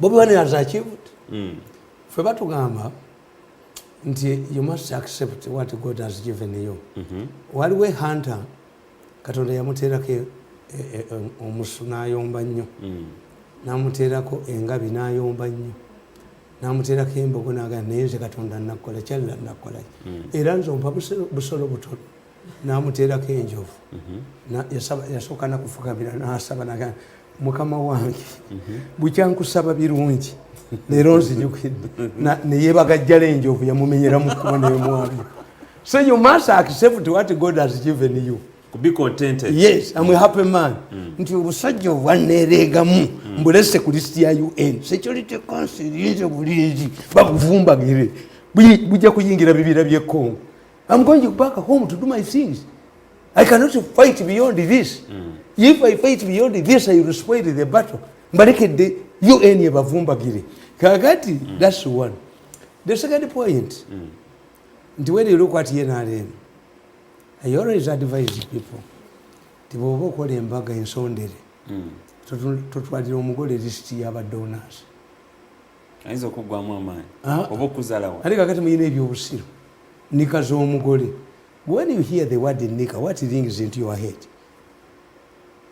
Bobi Wine has achieved. Fwe batugamba nti you must accept what God has given you. Waliwo hunter Katonda yamuteerako omusu n'ayomba nnyo. N'amuteerako engabi n'ayomba nnyo. N'amuteerako embogo n'agamba naye nze Katonda nakola kyalira nakola. Era nze ompa busolo butono. N'amuteerako enjovu. Yasooka nakufukabira n'asaba n'agamba Mukama wange bukyankusaba birungi. Leero nzijukidde ne yeebagajjala enjovu yamumenyera mu kkubo n'emwabyo. So you must accept what God has given you. Be contented. Yes, I'm a happy man. Nti obusajja obwanneereegamu mbulese ku listi ya UN. Security Council yinza bulingi babuvumbagire. Bujja kuyingira bibira by'e Congo. I'm going back home to do my things. I cannot fight beyond this. If I fight beyond this, I will spoil the battle. Mbaleke UN yebavumbagire. Kakati, that's one. The second point, when you look at NRM, I always advise people to go to embaga ensondere. Tutwadira omugole list y'aba donors. Ayinza okugwamu amaanyi. Oba okuzalawa. Ate kakati muyina ebyobusiru. Nika z'omugole. When you hear the word nika, what rings into your head?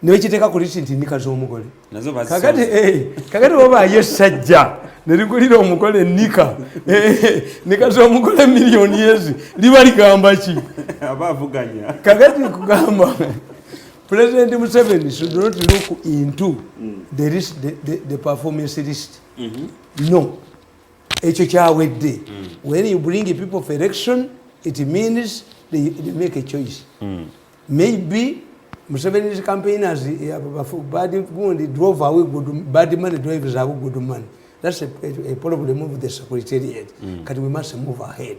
Newekiteeka ku list nti nika z'omugole. Nazo bazisoma. Kakati oba yesajja. Nerigulira omugole nika. Nika z'omugole miliyoni yezi. Liba ligamba ki? Abavuganya. Kakati kugamba. President Museveni should not look into the performance list. No. Ekyo kyawedde. When you bring people for election, it means they make a choice. Maybe Museveni's campaigners drove away bad money, drivers are good money. That's a problem of the secretariat. But we must move ahead.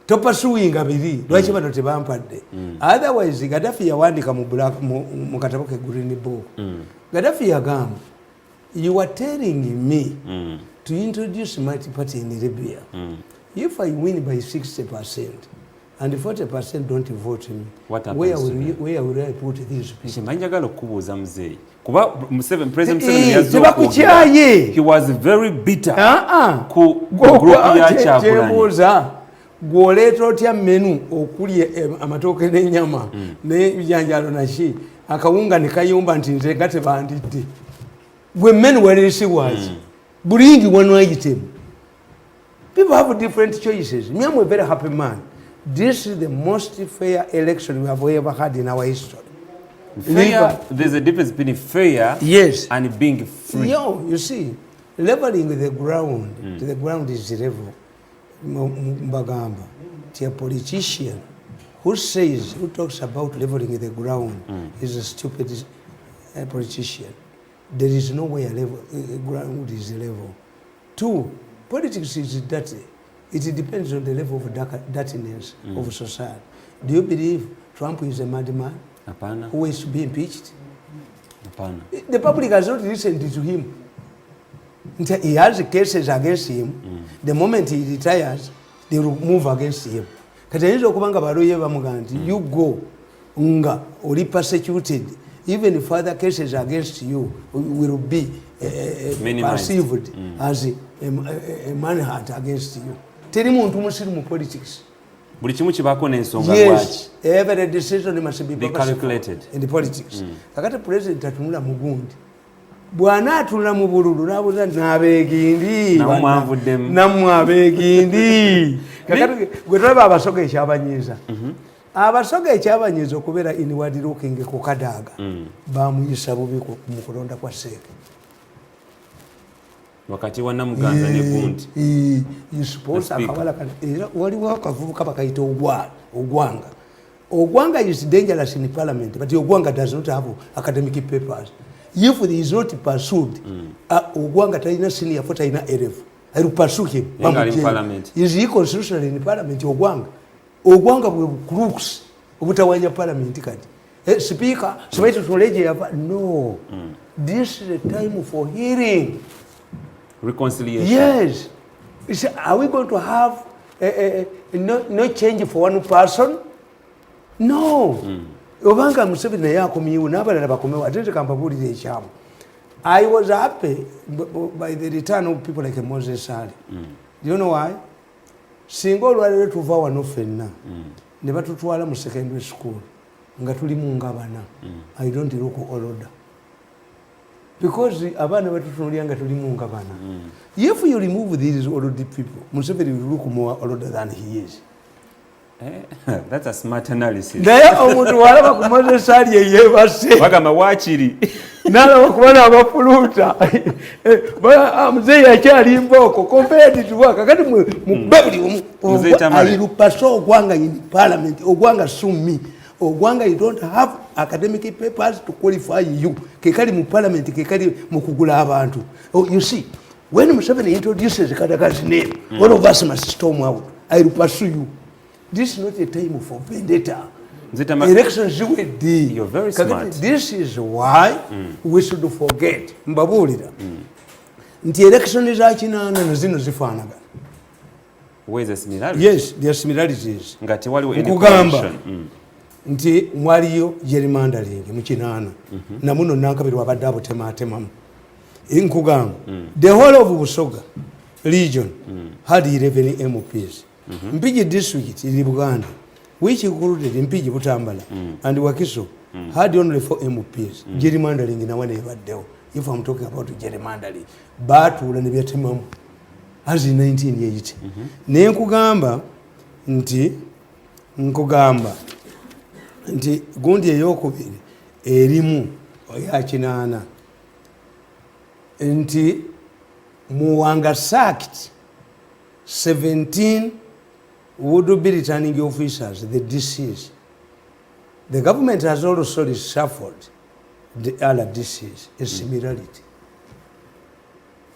Topasuing abiri, lwaki bano tebampadde. Otherwise, Gaddafi yawandika mu katabo ke Green Book. Gaddafi yagamba, you are telling me to introduce multi-party in Libya. If I win by 60% and 40% don't vote me, where will I put these people? Manjagala okubuuza muzeeyi. Kuba President Museveni yazze he was very bitter ku group ya Kyagulanyi. Gw'oleeta otya menu okuli amatooke n'ennyama n'ebijanjaalo naki akawunga ne kayumba nti nze nga tebandidde. Gwe menu waleese waaki bulingi one item. People have different choices. Me, I'm a very happy man. This is the most fair election we have ever had in our history. Fair, there's a difference between fair and being free. You see, leveling the ground, the ground is level. Mbagamba, a politician who talks about leveling the ground is a stupid politician. There is no way ground is level. Two, politics is dirty. It depends on the level of dirtiness of society. Do you believe Trump is a madman who is to be impeached? The public has not listened to him. He has cases against him. The moment he retires, they will move against him. Katanizo kubanga baroye bamuganti, you go unga oli persecuted. Even further cases against you will be perceived as a manhunt against you. Teri muntu musiri mu politics. Buli kimu kibako n'ensonga lwaki. Yes, every decision must be calculated in the politics. Kakati president atunula mugundi. Bwana atunula mu bululu nabuza n'abeegindi. Namwe abeegindi. Kakati gwe tulaba abasoga ekyabanyiiza. Abasoga ekyabanyiiza okubeera inward looking ku kadaaga. Bamuyisa bubi mu kulonda kwa Seeke. Wakati wa Namuganza ne Gundi. Suppose akawala era waliwo akavubuka bakayita Ogwanga. Ogwanga is dangerous in parliament, but Ogwanga does not have academic papers. If he is not pursued, Ogwanga talina senior for talina LF. I will pursue him. In parliament. Is he constitutional in parliament? Ogwanga will crooks obutawanya parliament kati. Speaker, no. This is a time for hearing. Reconciliation. Yes. Are we going to have no change for one person? No. Obanga Museveni naye akomyewo n'abalala bakomewo ate tekambabuulira ekyamu. I was happy by the return of people like Moses Sali. Do you know why? Single olwaliro tuva wano ffenna ne batutwala mu secondary school nga tuli mu ngabana. I don't look older. Because abaana batutunulira nga tuli mu ngabana. If you remove these older people, Museveni will look more older than he is. That's a smart analysis. Naye omuntu walaba ku Moses Sali yeebase. Bagamba waakiri. Nalaba kubona abafuluuta. Muzeeyi akyali mbooko compared to work. Kakati mu babuli ayirupaso ogwanga in parliament, ogwanga sumi. Ogwanga you don't have academic papers to qualify you. Kekali mu parliament, kekali mu kugula abantu. Oh, you see, when Museveni introduces Kadaka's name, all of us must storm out. I will pursue you. This is not a time for vendetta. Elections will be. You're very smart. This is why we should forget. Mbabulira. Nti election is achinana na zino zifanagana. Where's the similarities? Yes, there are similarities. Ngati waliwo any correlation. Nti mwaliyo gerrymandering mu kinana. Namuno nankabirwa abadde abutemaatemamu. Nkugamba. The whole of Busoga region had 11 MPs. Mpigi district in Uganda, which included Mpigi Butambala and Wakiso, had only 4 MPs. Gerrymandering in our neighborhood. If I'm talking about gerrymandering, but we will be as in 1980. Nkugamba nti gundi eyokubiri erimu oya kinana nti muwanga sacked 17 would be returning officers, the DCs. The government has also reshuffled the other DCs, a similarity.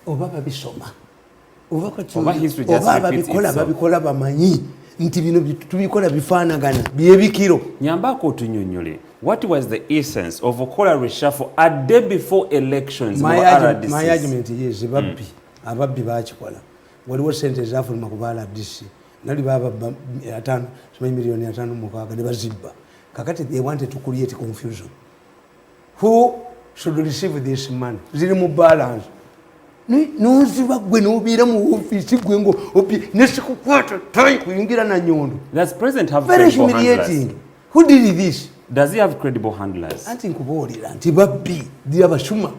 Obaba bisoma. Oba history just repeats itself. Babikola bamanyi. Nti bino tubikola bifaanagana byebikiro. Nyambako otunyonyole. What was the essence of Okola reshuffle a day before elections? My argument is ababbi bakikola. Waliwo sente ezafuluma ku ba RDC. Nali baba 5 million 5 mukaaga ne bazibba. Kakati they wanted to create confusion. Who should receive this money? Ziri mu balance. Noziba gwe nobiira mu office gwe ngo nesikukwata tayi kuyingira na nyondo. Does president have very credible humiliating handlers? Who did this? Does he have credible handlers? Anti nkubuulira nti babbi dira bashuma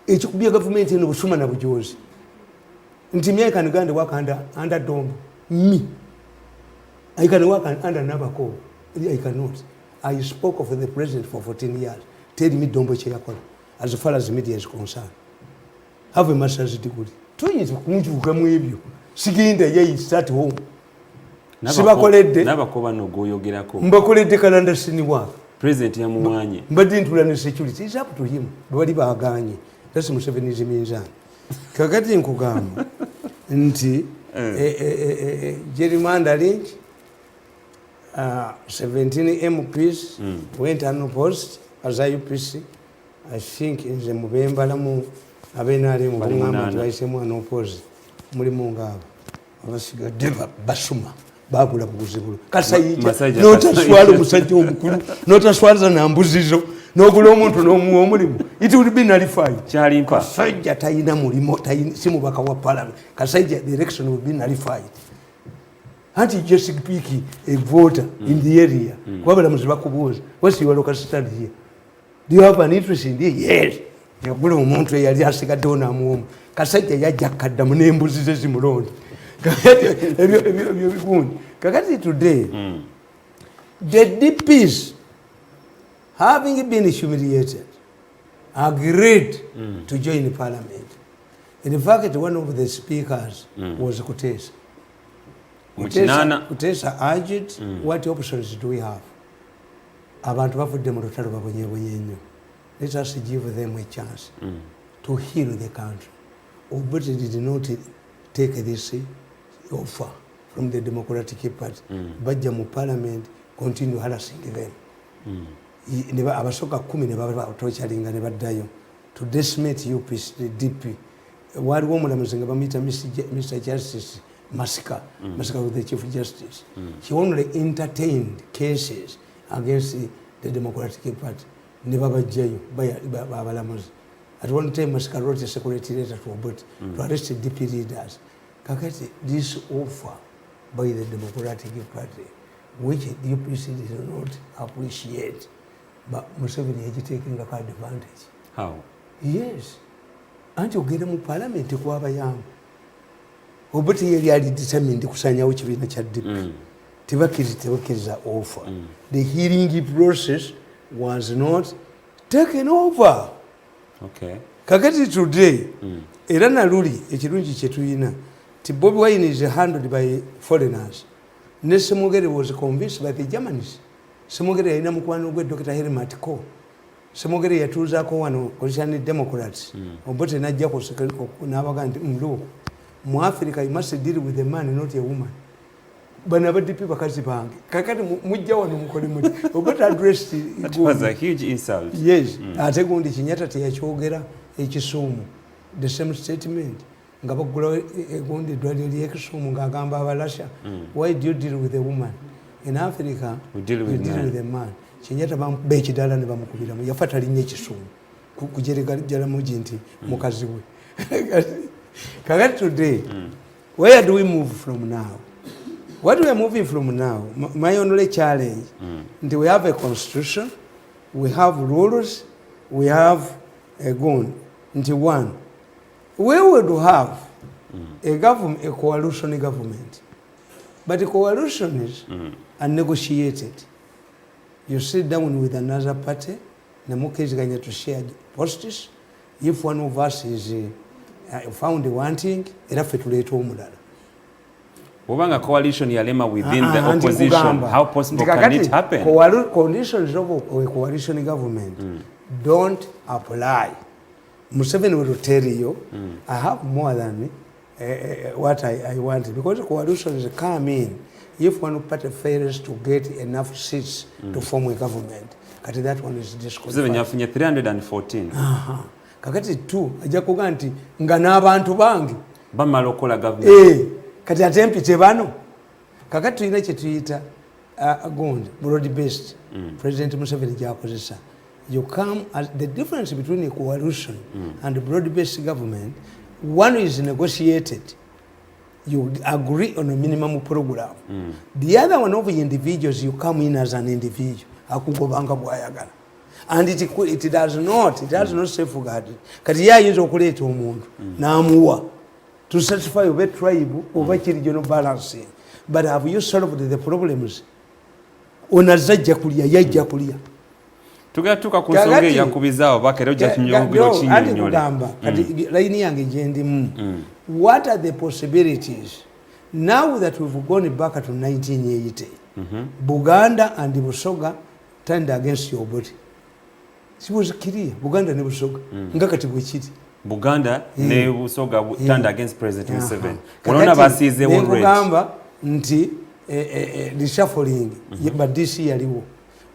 ekikubya government eno busuma na bujozi. Nti me I can go and work under Dom. Me. I can work under Nabako. I cannot. I spoke of the president for 14 years. Tell me Dombo Cheyakola. As far as the media is concerned. Have a master's degree. 2 years kunjuka mu ebyo. Sigenda ye start home. Sibakoledde. Nabakoba no goyogerako. Mbakoledde kalanda siniwa. President yamuwanye. Mbadde ntulana security. It's up to him. Bali baganye. That's Museveni's mizan. Kakati nkugamba nti gerrymandering 17 MPs went unopposed as IUPC. I think in the Mubembalamu abenali mu bungamba twaisemu unopposed mulimu ngabo abasigadde basuma babula buguzibulu kasayija notaswala omusajja omukulu notaswaliza na mbuzizo nogula omuntu n'omuwa omulimu it would be nullified. Kyalimpa kasajja tayina mulimo si mubaka wa parliament. Kasajja the election would be nullified. Anti just speak a voter in the area kwabala muziba kubuuza what's your local stand here? Do you have an interest in this? Yes. Yagula omuntu eyali asigaddewo n'amuwomu kasajja yajja kaddamu n'embuzi ze zimulonda ebyo bigundi. Kakati today the DPs having been humiliated agreed to join parliament. In fact, one of the speakers was Kutesa. Kutesa urged what options do we have? Abantu bafudde mu lutalo babonyeebonye nnyo. Let us give them a chance to heal the country. But they did not take this offer from the Democratic Party. Bajja mu parliament continue harassing them. Abasoka 10 ne babatochalinga ne baddayo to decimate UPC, the DP. Waliwo omulamuzi nga bamuyita Mr. Justice Masika with the Chief Justice. He only entertained cases against the Democratic Party. Ne babajjayo babalamuzi At one time, Masaka wrote a security letter to Obote to arrest DP leaders. Kakati, this offer by the Democratic Party, which the UPC did not appreciate, but Museveni is taking advantage. How? Yes. And you get them in Parliament to go over young. Obote yali determined kusanya uchibina cha DP. Tibakiriza offer. The hearing process was not taken over. Okay. Kakati today, Irana Luli, Echirunji Chetuina, Bobi Wine is handled by foreigners. Nesemogere was convinced by the Germans. Semogere inamukwano gwe Dr. Harry Matiko. Semogere yatuza ko wano concerning Democrats. Obote najja ko nabaga nti mlu. Mu Africa you must deal with a man not a woman. Bana badipi bakazi bange. Kakati mujja wano mukole muti. Obote addressed that was a huge insult. Yes. Ate gundi Kenyatta teyakyogera ekisumu. The same statement. Ngabagula egundi dwali lyekisumu ngagamba abalasha. Why do you deal with a woman? In Africa, we deal with a man. Kenyatta bambe ekidala ne bamukubiramu. Yafata linnya ekisumu. Kujereka jala muji nti mukazi we. Kakati today, where do we move from now? What we are moving from now, my only challenge, we have a constitution, we have rules, we have a gun. One, we would have a government, a coalition government, but the coalitions are negotiated. You sit down with another party, Namuke is going to share posts. If one of us is found wanting, enough to let home. Wabanga coalition yalema within the opposition, how possible can it happen? Conditions of a coalition government don't apply. Museveni will tell you, I have more than what I wanted, because coalitions come in. If one party fails to get enough seats to form a government, that one is disqualified. Museveni 314. Kakati tu ajja kuga nti nga n'abantu bangi bamala okola government. Kati atempite bano. Kakati tulina kye tuyita gundi broad based. President Museveni gyakozesa. You come as the difference between a coalition and a broad based government, one is negotiated. You agree on a minimum program. The other one of the individuals, you come in as an individual. Akugobanga bwayagala. And it does not safeguard. Kati yayinza okuleeta omuntu n'amuwa to satisfy a tribe over regional balancing. But have you solved the problems? Onazajja kulya yajja kulya. Tugatuka ku nsonga yakubizaawo bakere ojja kinyongero kinyonyole. Kati line yange gyendimu. What are the possibilities now that we've gone back to 1980? Buganda and Busoga turned against your body. She was clear. Buganda ne Busoga. Ngakati bwekiti. Buganda ne Busoga turned against President Museveni. Olona basize already. Bugamba nti reshuffling but this year yaliwo.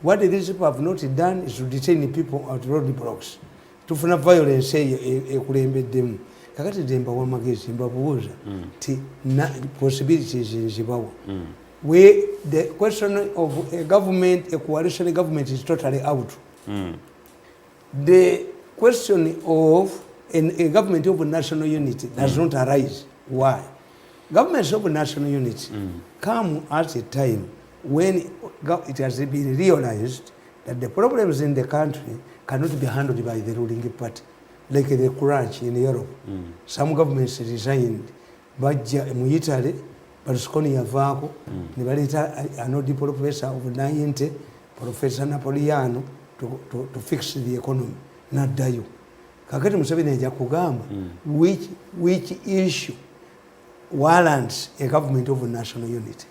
What these people have not done is to detain people at roadblocks. Tufuna violence ekulembeddemu. Kakati demba wa magezi mbabuuza ti na possibilities nzibawo. Where the question of a government, a coalition government is totally out. The question of a government of national unity does not arise. Why? Governments of national unity come at a time when it has been realized that the problems in the country cannot be handled by the ruling party. Like the crunch in Europe. Some governments resigned. Bajja mu Italy, Berlusconi yavaako, ne baleeta anodi professor of 90, Professor Napoleano to fix the economy. N'addayo. Kakati Museveni ajja kugamba which issue warrants a government of national unity.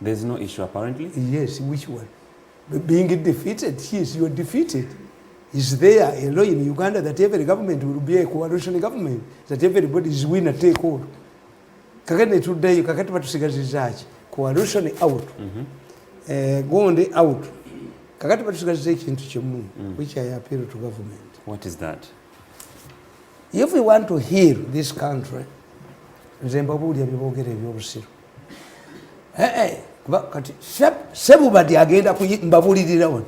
There's no issue apparently? Yes, which one? Being defeated, yes, you are defeated. Is there a law in Uganda that every government will be a coalition government, that everybody is winner take all? Kakati today, kakati batusigazizaaki coalition out, Gonde out. Kakati batusigaziza ekintu kimu, which I appeal to government. What is that? If we want to heal this country, nze mbabuulira byeboogera ebyobusiru. Kati Sebubadi agenda mbabuulirira wano.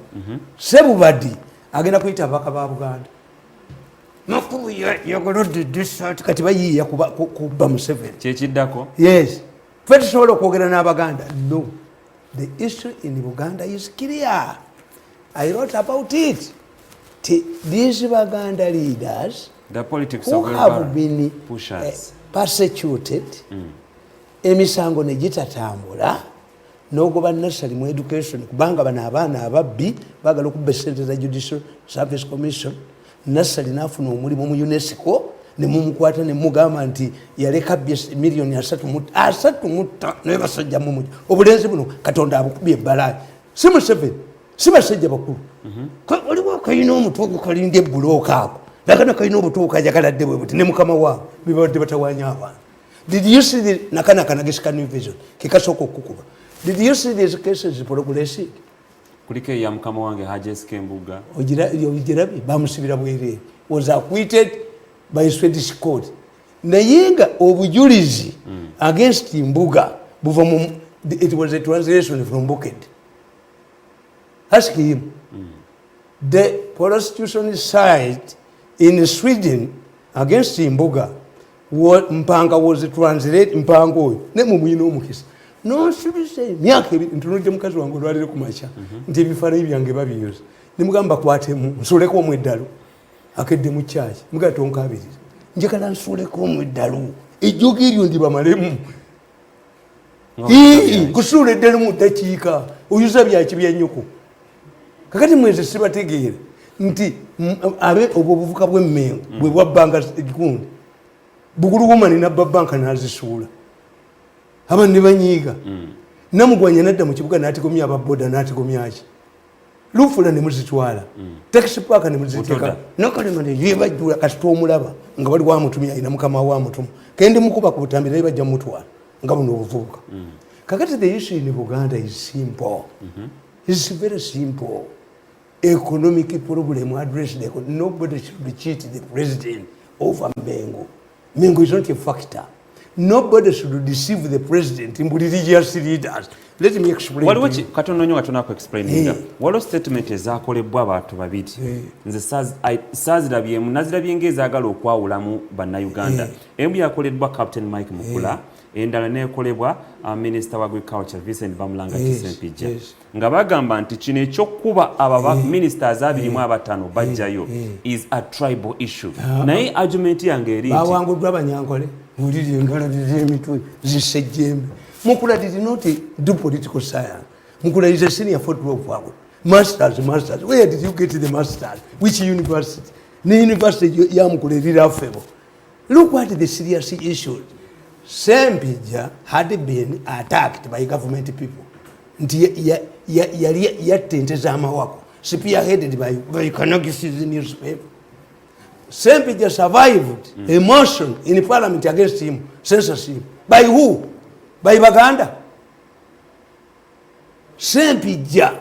Sebubadi agenda kuyita ababaka ba Buganda. makulu yagolodde desert kati bayiiya kuba Museveni kyekiddako. Yes, ffe tusobola okwogera n'Abaganda. No, the issue in Uganda is clear. I wrote about it. These Baganda leaders the politics who of have been persecuted, emisango ne gitatambula n'ogoba nursery mu education kubanga bano abaana ababbi bagala okubba ssente za Judicial Service Commission. Nursery n'afuna omulimu mu UNESCO ne mumukwata ne mugamba nti yaleka miliyoni 3 naye basajja mumuja obulenzi buno Katonda abukubye ebbalaaya. Si Museveni, si basajja bakulu. Waliwo kalina omutwe ogukalinda ebbulooka ako nakana kalina obutwe okajagaladde bwe buti ne mukama waabwe bibadde batawanya abantu. Did you see the nakanagisa New Vision kikasooka okukuba? Did you see these cases progressing? Kuliko ya mukama wange Hajes Kembuga ogirabi bamusibira bwerere was acquitted by Swedish court. Naye nga obujulizi against Mbuga buva mu it was a translation from Buked. Ask him. The prosecution side in Sweden against Mbuga Mpanga was translated Mpango ne mumuyina omukisa no subise myaka ntunuje mukazi wange olwalire ku macha nti ebifana byange babiyuza nimugamba kwatemu nsuleko mu eddalo akedde mu chaachi mugatonka abiri njekala nsuleko mu eddalo ejjogi eryo ndi bamalemu kusula eddalo mu dakiika oyuza byaki byanyuko kakati mweze sibategeera nti abe obuvuka bw'emmengo bwe bwabbanga egikundi bugulu wumani nabba banka nazisuula abantu ne banyiiga namugwanya nadda mu kibuga n'atigomya ababoda n'atigomyaki lufula ne muzitwala taxi park ne muziteeka nakalema ne yebajjula kasita omulaba nga bali wamutumya ina mukama wamutuma kendi mukuba ku butambi naye bajja mutwala nga buno obuvubuka kakati the issue in Uganda is simple. It's very simple. Economic problem addressed. Nobody should cheat the president over Mengo. Mengo is not a factor. Nobody should deceive the president in religious leaders. Let me explain. Waliwo katononyo katonako explaining. Waliwo statement ezakolebwa abantu babiri. Nze sazirabyemu nazirabye ng'ezaagala okwawulamu bannayuganda. Emu yakoleddwa Captain Mike Mukula. Endala nekolebwa Minister wa Agriculture Vincent Bamulanga Kisempija nga bagamba nti kino ekyokuba aba ministers abirimu abatano bajjayo is a tribal issue. Naye argument yange eri bawanguddwa abanyankole muliri engalo z'emitwe zisejjembe. Mukula did not do political science. Mukula is a senior football player. Masters. Where did you get the masters? Which university? The university ya Mukula erira affebo. Look what the serious issue. Sempija had been attacked by government people. Yatenteza amawako. Spearheaded by Kanagisi's newspaper. Sempija survived a motion in parliament against him, censorship. By who? By Baganda. Sempija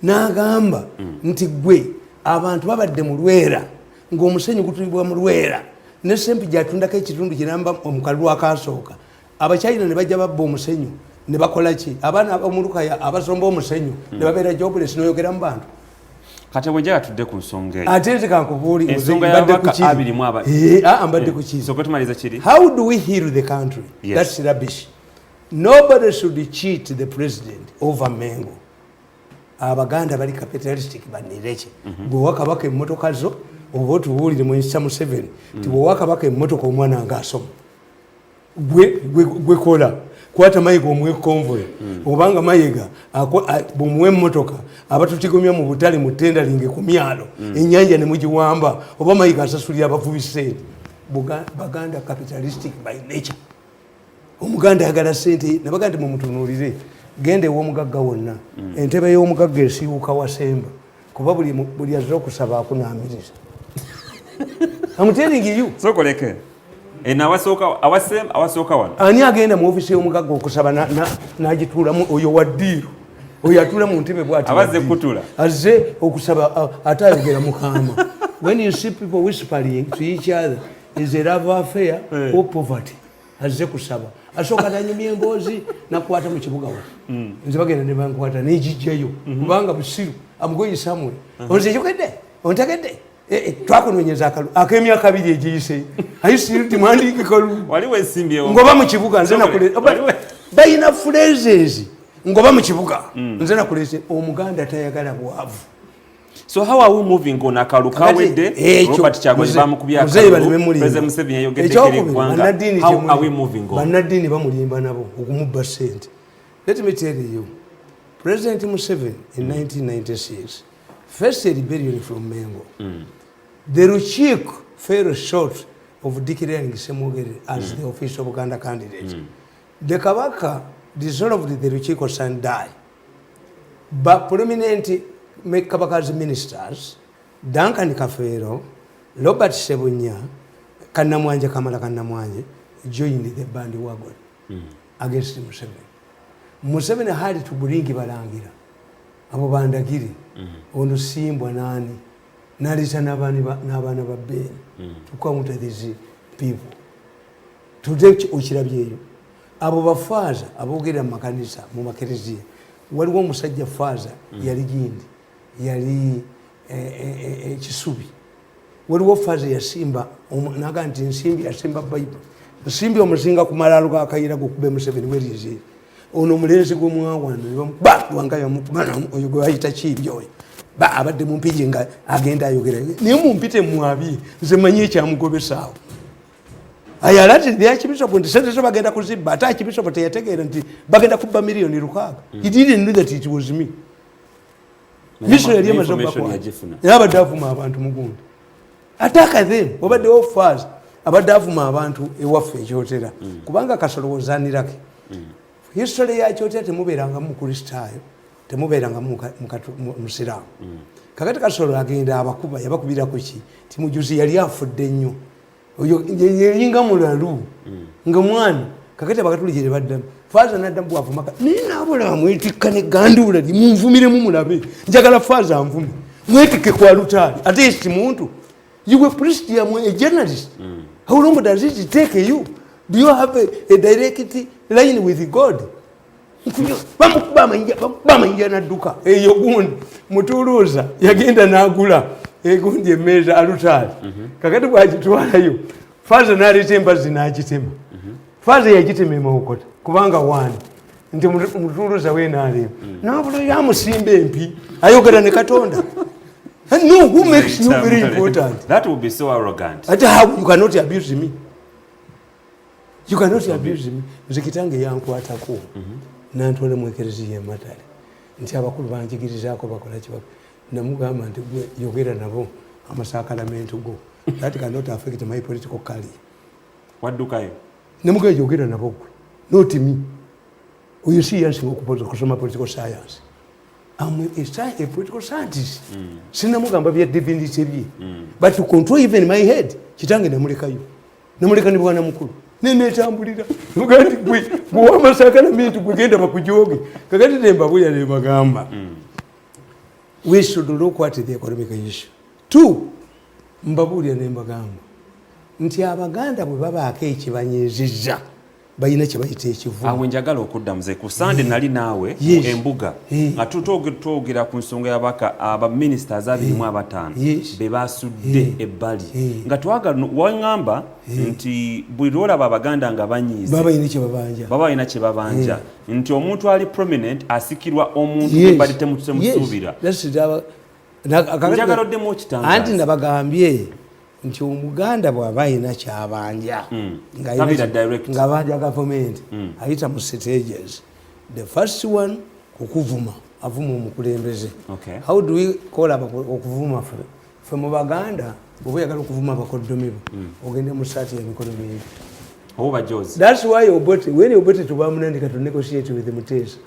n'agamba nti gwe abantu babadde mu Lwera ng'omusenyu gutulibwa mu Lwera. Ne Sempija atundako ekitundu kiramba omukalulu akasooka. Abachina ne bajja babba omusenyu ne bakola ki? Abaana ab'omulukaya abasomba omusenyu ne babeera jobless n'oyogera mu bantu. Kati bwe njala tudde ku nsonga eyo. Ate nzikankubuuli ensonga y'ababaka abirimu aba. Mbadde ku kiri. Sooka tumaliza kiri. How do we heal the country? Yes. That's rubbish. Nobody should cheat the president over Mengo. Abaganda bali capitalistic banireke. Bwe wakabaka emmotoka zo oba otubuulire mu Insta Museveni ti bwe wakabaka emmotoka omwana ng'asoma. Gwe kola kwata mayiga omuwe convoy obanga mayiga bumuwe emmotoka abatutigomya mu butale mu tendalinge ku myalo ennyanja ne mugiwamba oba mayiga asasulira abavubi ssente. Baganda capitalistic by nature. Omuganda ayagala ssente ne baganda mumutunuulire genda ew'omugagga wonna entebe y'omugagga esiiwuka wasemba kuba buli azira okusaba akunaamiriza. I'm telling you. Sokoleke. Awasooka wano. Ani agenda mu ofisi y'omugagga okusaba n'agituulamu oyo wa ddiiro. Oyo atula mu ntebe bw'ati. Abazze kutula. Azze okusaba ate ayogera mukama. When you see people whispering to each other, is a love affair or poverty? Azze kusaba. Asooka nanyumya emboozi nakwata mu kibuga wano. Nze bagenda ne bankwata n'egijjayo. Kubanga busiru. I'm going somewhere. Onze yogedde. Ontegedde. twakunonyeza akalu ak'emyaka 2 egiyise ayisiri timwandike kalu waliwo esimbyewo ngoba mu kibuga nze nakuleza bayina phrases ngoba mu kibuga nze nakuleza omuganda tayagala bwavu. So how are we moving on akalu kawedde Robert Kyagulanyi bamukubya akalu President Museveni yayogedde kiri gwanga how are we moving on banadini bamulimba nabo okumubba sente. Let me tell you, President Museveni in 1996 faced a rebellion from Mengo. The Ruchik fell short of declaring Semugere as the official Uganda candidate. The Kabaka dissolved the Ruchiko Sandai, but prominent Kabaka's ministers, Duncan Kafero, Robert Sebunya, Kanamwanje Kamala Kanamwanje, joined the bandwagon against Museveni. Museveni had to bring Balangira, abo bandagiri, ono simbwa nani, nalisa n'abaana ba Beni, to counter these people. Today ukirabyeyo, abo bafaza abogera mu makanisa mu makereziya, waliwo omusajja faza yali Gindi, yali Kisubi, waliwo faza yasimba naga nti nsimbi yasimba Bible, nsimbi omuzinga ku malaalo ga kayira gokube Museveni werize. Ono mulenzi gw'omwawano wanga yamukubana oyo gwe ayita Kibyo oyo abadde mumpije nga agenda ayogera naye mumpite mwabi nze manyi ekyamugobesaawo ayalati byakibishopu nti sente zo bagenda kuzibba ate akibishopu teyategeera nti bagenda kubba miliyoni 600. He didn't know that it was me. Miso yali amaze okubakwa abadde avuma abantu mugundi ataka them obadde offers abadde avuma abantu ewaffe ekyotera kubanga kasolo wozanirake. History ya chote temuberanga mu Kristaayo temuberanga mu Musiraamu. Kakati kasolo agenda abakuba yabakubira ku ki timujuzi yali afudde nnyo oyo yinga mulalu nga mwana kakati abakatulije baddamu faza naddamu bwavumaka nina abula mwetikane gandula limunvumire mu mulabe njagala faza anvume mwetike kwa lutali at least muntu you were priest ya a journalist. How long does it take you? Do you have a direct line with God? Bama inja na duka eyo gundi mutuluza yagenda nagula egundi emeza alutali kakati bwagitwalayo faza nalitemba zinagitema faza yagitemema okota kubanga wani nti mutuluza we nalema nabulo yamusimba empi ayogera ne Katonda. No, who makes you very important? That would be so arrogant. How you cannot abuse me. You cannot abuse me. Nzikitange yankwatako nantwale mwekereziya matale nti abakulu banjigirizaako bakola kibako namugamba nti gwe yogera nabo amasakalamento go that cannot affect my political career. Waddukayo namugamba yogera nabo gwe not me. You see yansi kusoma political science. I'm a political scientist. Sinamugamba bya divinity bye. But to control even my head kitange namulekayo namuleka ni bwana mukulu nene tambulira mugandi gwe bwamasakala mintu kugenda bakujoge kakati nemba buya ne bagamba. We should look at the economic issue. 2 mbabulya ne bagamba nti abaganda bwe baba ak'ekibanyezizza bayina kibayita ekivu. Awe njagala okudda muze ku Sunday nali naawe embuga nga tutogera ku nsonga y'abaka aba ministers 25 be basudde ebbali nga twagala wangamba nti buli lwolaba abaganda nga banyiize baba bayina kye babanja nti omuntu ali prominent asikirwa omuntu bali temusuubira. Njagala oddemu okitangaza anti nabagambye nti omuganda bw'aba ayina kyabanja nga banja gavumenti ayita mu stages. The first one kukuvuma avuma omukulembeze. How do we call okuvuma ffe mu baganda bw'oba oyagala okuvuma abakoddomi bo ogende mu saati ya mikono mingi. That's why when Obote tubamunandika to negotiate with Mutesa,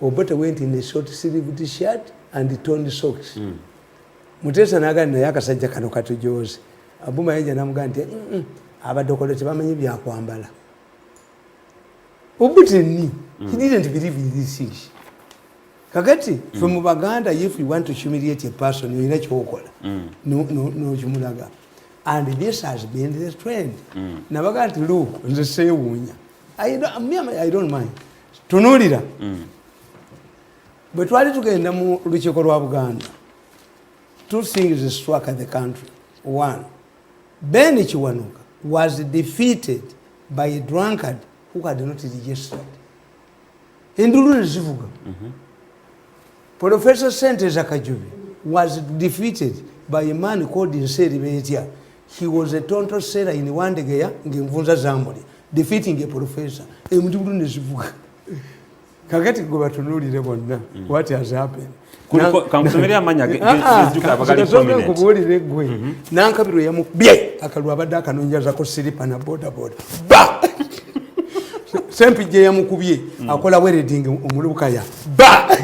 Obote went in a short sleeved shirt and torn socks. Mutesa n'agamba naye akasajja kano katujoze. Abuma yajja namugamba nti abadokole tebamanyi byakwambala. Obote ni he didn't believe in these things. Kakati from Baganda, if you want to humiliate a person you need kyokola no kimulaga. And this has been the trend. Nabaga nti look nze seewuunya I don't mind tunuulira bwe twali tugenda mu lukiiko lwa Buganda 2 things struck the country. One, Ben Chiwanuka was defeated by a drunkard who had not registered. Indulu zivuga. Professor Senteza Kajubi was defeated by a man called Nseri Betia. He was a tonto seller in Wandegeya, Ngimvunza Zambuli, defeating a professor. Indulu zivuga. Kakati kuba tunulire bonna what has happened. Kankusomera amanya gezuka abagali prominent. Kubulire gwe. Nankabiro yamubye akalwa abadde akanonjaza ko silipa na boda boda. Ba! Sempije yamukubye akola wedding omulukaya. Ba!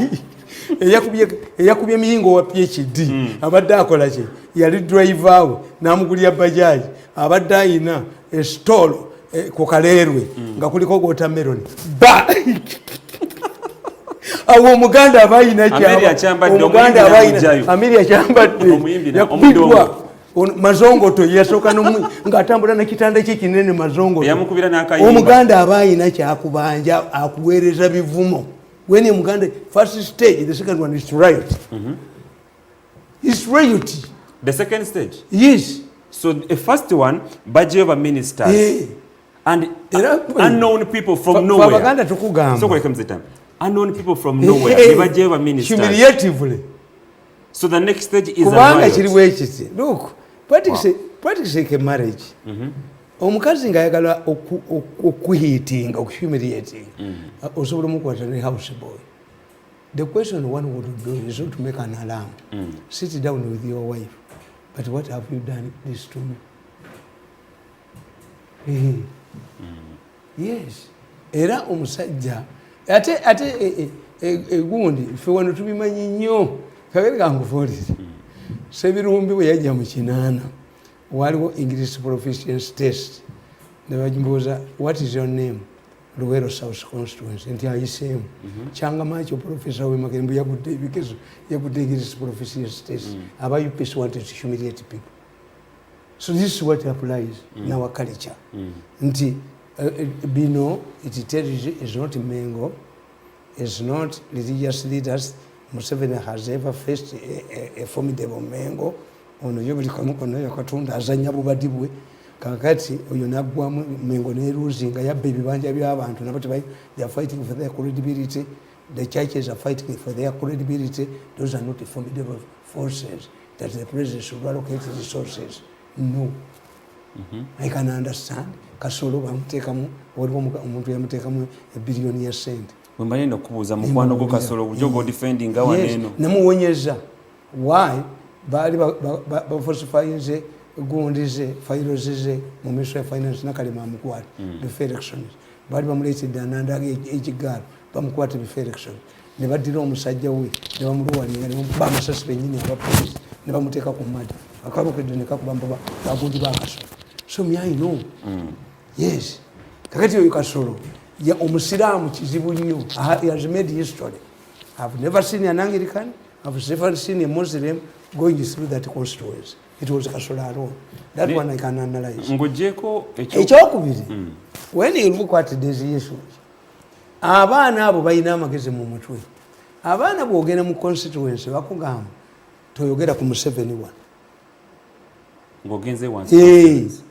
Eyakubye miyingo wa PhD. Abadde akola ki? Yali driver we namugulya bajaj. Abadde ayina stall ku Kalerwe nga kuliko watermelon. Ba! Awo Muganda abayina kyaba Omuganda abayina Amelia kyambadde yakubidwa mazongoto yasoka nomu ngatambula na kitanda kye kinene mazongoto yamukubira n'akayimba Omuganda abayina kyakubanja akuweereza bivumo when Muganda first stage the second one is riot. It's riot. The second stage? Yes. So the first one Bajeva ministers and unknown people from nowhere. Baganda tukugamba. So where comes the time? Unknown people from nowhere. Bajeva ministers. Humiliatively. So the next stage is a riot. Look, practice like a marriage. Omukazi nga ayagala okuhiting, okuhumiliating. Osobola mukwata ne house boy. The question one would do is not to make an alarm. Sit down with your wife. But what have you done this to me? Yes. Era omusajja ate egundi fe wano tubimanyi nnyo kagere kangufolire Sebirumbi bwe yajja mu kinaana waliwo English proficiency test ne bajimbuuza what is your name Luwero South constituency nti ayiseemu kyanga macho professor Wemakembu yagudde ebigezo yagudde English proficiency test aba UPS wanted to humiliate people. So this is what applies in our culture. Nti bino it tells you is not Mengo, is not religious leaders. Museveni has ever faced a formidable Mengo. Ono yobuli kamukono yakatunda azanya bubadi bwe kakati oyo nagwamu Mengo ne losing yabbe bibanja by'abantu nabati they are fighting for their credibility. The churches are fighting for their credibility. Those are not the formidable forces that the president should allocate resources. No. I can understand. Kasolo bamutekamu waliwo omuntu yamutekamu $1 billion cent. Wembanye nokubuza mukwano go Kasolo ujogo defending awa neno. Namuwonyeza. Why? Bali ba falsifying gondize files mu Ministry of Finance nakalema amukwata the elections. Bali bamuletedde ananda ekigaalo bamukwata the elections. Ne badira omusajja we ne bamuluwalinga ne bamusasi bennyini aba police ne bamuteeka ku mmadde. Akabukedde ne kakubamba bagundi ba Kasolo. So me I know. Yes. Kakati oyo Kasolo ya omusiraamu kizibu nnyo. He has made history. I've never seen an Anglican, I've never seen a Muslim going through that constituency. It was Kasolo alone. That one I can analyze. Ngojeko ekyokubiri. When you look at these issues, abaana abo balina amagezi mu mutwe. Abaana bwogenda mu constituency bakugamba toyogera ku Museveni wa. Ngogenze wansi.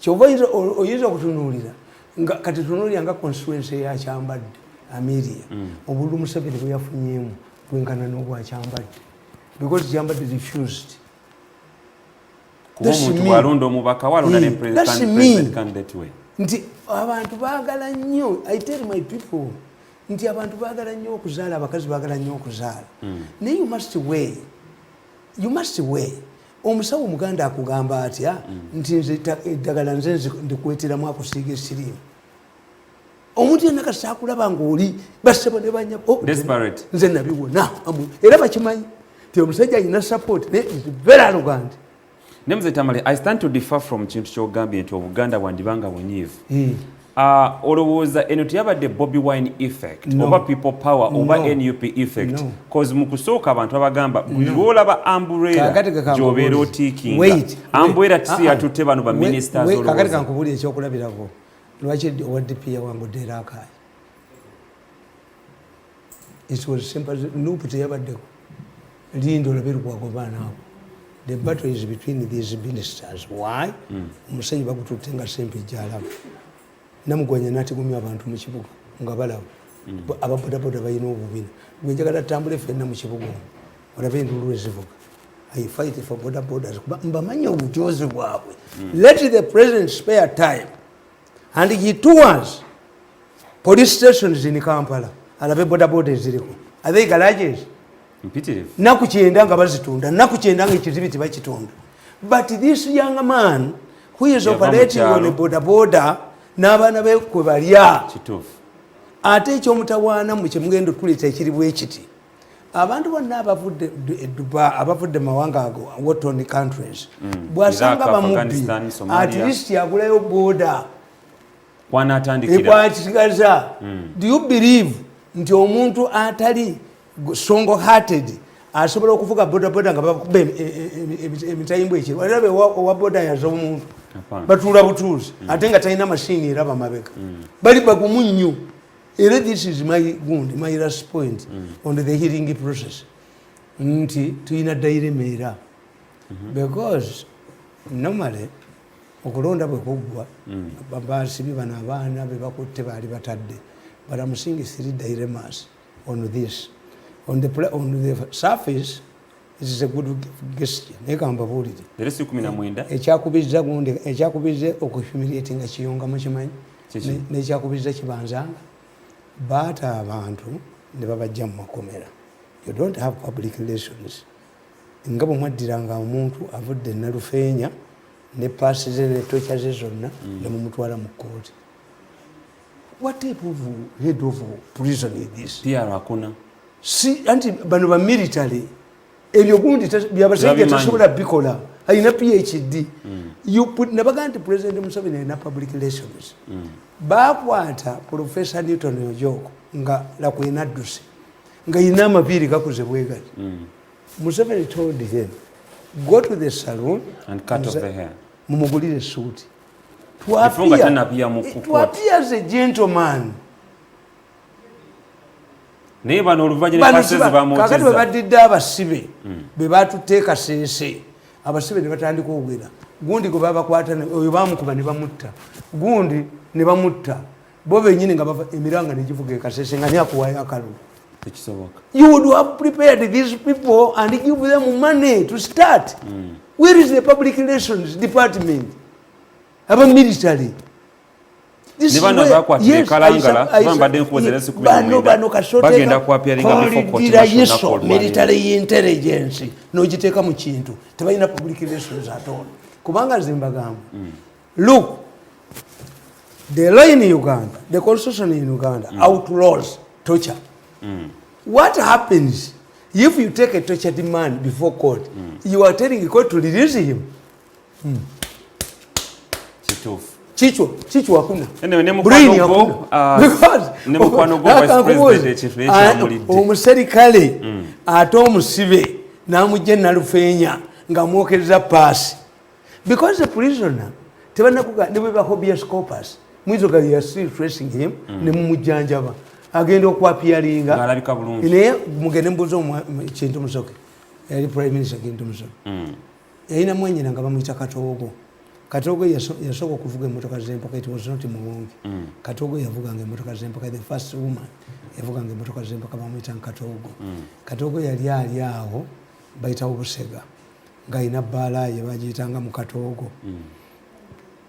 Kyova oyinza okutunuulira nga kati tunuulira nga constituency ya Kyambadde Amelia obululu Museveni bwe yafunyeemu bwenkana n'obwa Kyambadde because Kyambadde refused. Omuntu walonda omubaka walonda ne president candidate we. Nti abantu baagala nnyo, I tell my people, nti abantu baagala nnyo okuzaala, abakazi baagala nnyo okuzaala. Naye you must weigh. Omusawo Muganda akugamba atya nti nze eddagala nze ndikweteramu akusiiga esirimu. Omuntu yenna kati akulaba ng'oli basebo ne banya desperate nze nabiwona era bakimanyi nti omusajja alina support naye is very arrogant. Nemze Tamale, I stand to differ from kintu ky'ogambye nti Obuganda bwandibanga bunyiivu. Olowooza eno teyabadde Bobi Wine effect oba people power oba NUP effect cause mu kusooka abantu abagamba lwolaba umbrella gy'obeera otiikinga umbrella tisi yatutte bano ba ministers olowooza. Kakati kankubulira ekyokulabirako lwaki owa DP yawangudde era akaayi. It was simple. Nupu teyabaddeko linda olabe lukwago baana abo The battle is between these ministers. Why? Musenyi bakututenga sempe jalabu. Namugwanya nati gumya abantu mu kibuga nga balaba. Ababodaboda bayina obubina. Gwe njagala tambule fenna mu kibuga. Olabe endulu ezivuga. I fight for bodabodas. Mbamanya obujozi bwabwe. Let the president spare time. And he tours police stations in Kampala. Alabe bodaboda ziriko. Are they garages? Naku kyenda nga bazitunda. Naku kyenda nga ekizibiti bakitunda. But this young man who is operating on a bodaboda n'abaana be kwe balya. Ate ekyomutawaana mu kyemugendo tuleta ekiri bwe kiti. Abantu bonna abavudde mawanga ago western countries bwasanga bamubbi at least yagulayo boda ekwakisigaza. Do you believe nti omuntu atali strong hearted asobola okuvuga bodaboda nga bakuba emitayimbo ekiro? Alabe owa boda yaza omuntu batuula butuuzi ate nga talina mashini era bamabega bali bagumu nnyo. This is my last point on the hearing process. Nti tuyina dairemeera because normally okulonda bwe kuggwa basibi bano abaana be bakutte baali batadde, but I'm seeing 3 dilemmas on this. On the surface it is a good gesture. Nekambabuulire ekyakubiza okuhumiliate nga kiyonga mukimanyi n'ekyakubiza kibanzanga baata abantu ne babajja mu makomera. You don't have public relations. Nga bwe mwaddiranga omuntu avudde Nalufeenya ne paasi ze ne tocha ze zonna ne mumutwala mu kkooti. What type of head of prison is this? Hakuna. Si anti bano ba military ebyo gundi byabasajja tasobola bikola. Ayina PhD. You put nabaga nti President Museveni ayina public relations. Bakwata Professor Newton Ojoko nga lakwena addusi nga yina amaviiri gakuze bwegati. Museveni told him, go to the salon and cut off the hair. Mumugulire suit. To appear as a gentleman. Neba no oluvanyuma passes bamucheza. Kakati babadde abasibe be batuteeka sese. Abasibe ne batandika okugera. Gundi go baba kwata oyo bamukuba ne bamutta. Gundi ne bamutta. Bo benyini nga bava emiranga ne givuga ekasese nga nyakuwayo akalu. You would have prepared these people and give them money to start. Where is the public relations department? Aba military. Nibano bakwatire kalangala bambadde nkuwozera siku bagenda kuappearinga before court military intelligence n'ogiteeka mu kintu tebalina public relations at all. Kubanga zimbagamba look, the law in Uganda, the constitution in Uganda outlaws torture. What happens if you take a tortured man before court? You are telling the court to release him. Chicho hakuna. Brain hakuna. Omuserikale ate omusibe n'amugye Nalufeenya nga mwokereza paasi. Because the prisoner tebanakuga ne bwe habeas corpus mwizoga ya still tracing him ne mumujjanjaba agenda okwapialinga alabika bulungi ne mugende mbuzo kintu musoke yali prime minister kintu musoke yalina mwenyina nga bamuyita Katogo yasoko kuvuga emmotoka z'empaka. It was not Muwonge. Katogo yavuganga emmotoka z'empaka. The first woman yavuganga emmotoka z'empaka bamuyita Katogo. Katogo yali ali awo bayita Obusega nga alina bbaala ye bagiyitanga mu Katogo.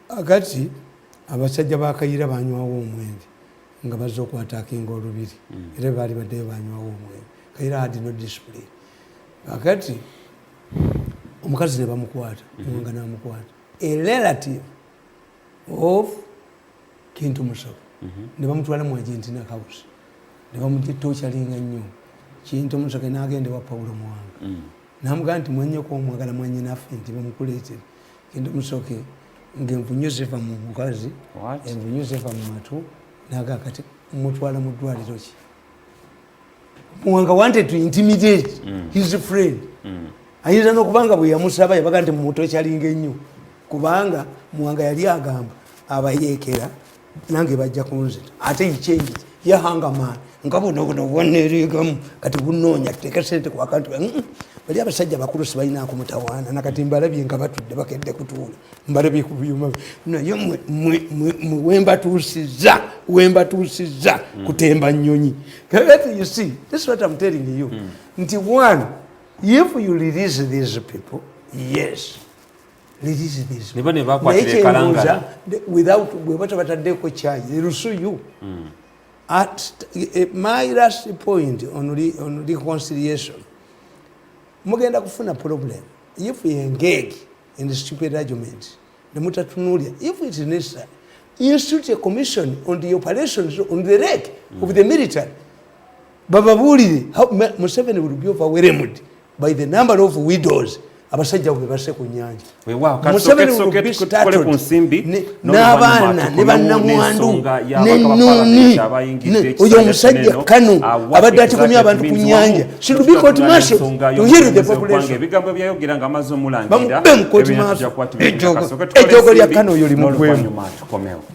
Agati abasajja bakayira banywawo omwenge nga bazze okwataakinga olubiri era baali baddeyo banywawo omwenge. Kayira had no discipline. Agati omukazi ne bamukwata nga n'amukwata. A relative of Kintu Musoke. Ne bamutwala mu Argentina house. Ne bamutitochalinga nnyo. Kintu Musoke n'agenda wa Paulo Muwanga. Namugamba nti mwennyeko omwagala mwenye naffe nti bamukuleetere. Kintu Musoke ng'envunyuze va mu mukazi, envunyuze va mu matu, naga kati mutwala mu ddwaliro ki. Muwanga wanted to intimidate his friend. Ayinza n'okubanga bwe yamusaba yabaga nti mumutochalinga ennyo. Kubanga Muwanga yali agamba abayeekera nange bajja kunzita ate yichenji yahanga maani nga buno bwanereegamu kati bunoonya tuteeke sente ku akantu bali abasajja bakulu sibalina kumutawaana nakati mbalabye nga batudde bakedde kutuula mbalabye ku byuma naye wembatuusiza kutemba nnyonyi. You see, this is what I'm telling you. Nti one, if you release these people, yes, release these people. Without batadeko charge, they will sue you. At my last point on reconciliation, mugenda kufuna problem if we engage in the stupid arguments. If it is necessary, institute a commission on the operations on the wreck of the military. Bababuli, Museveni will be overwhelmed by the number of widows. Abasajja bwe base ku nyanja. Museveni will be startled n'abaana ne bannamwandu n'ennooni oyo omusajja Kano abadde atikomya abantu ku nyanja. Should be court martial to heal the population. Ebigambo byayogera nga amaze omulangira ejjogo lya Kano oyo limu kwemu.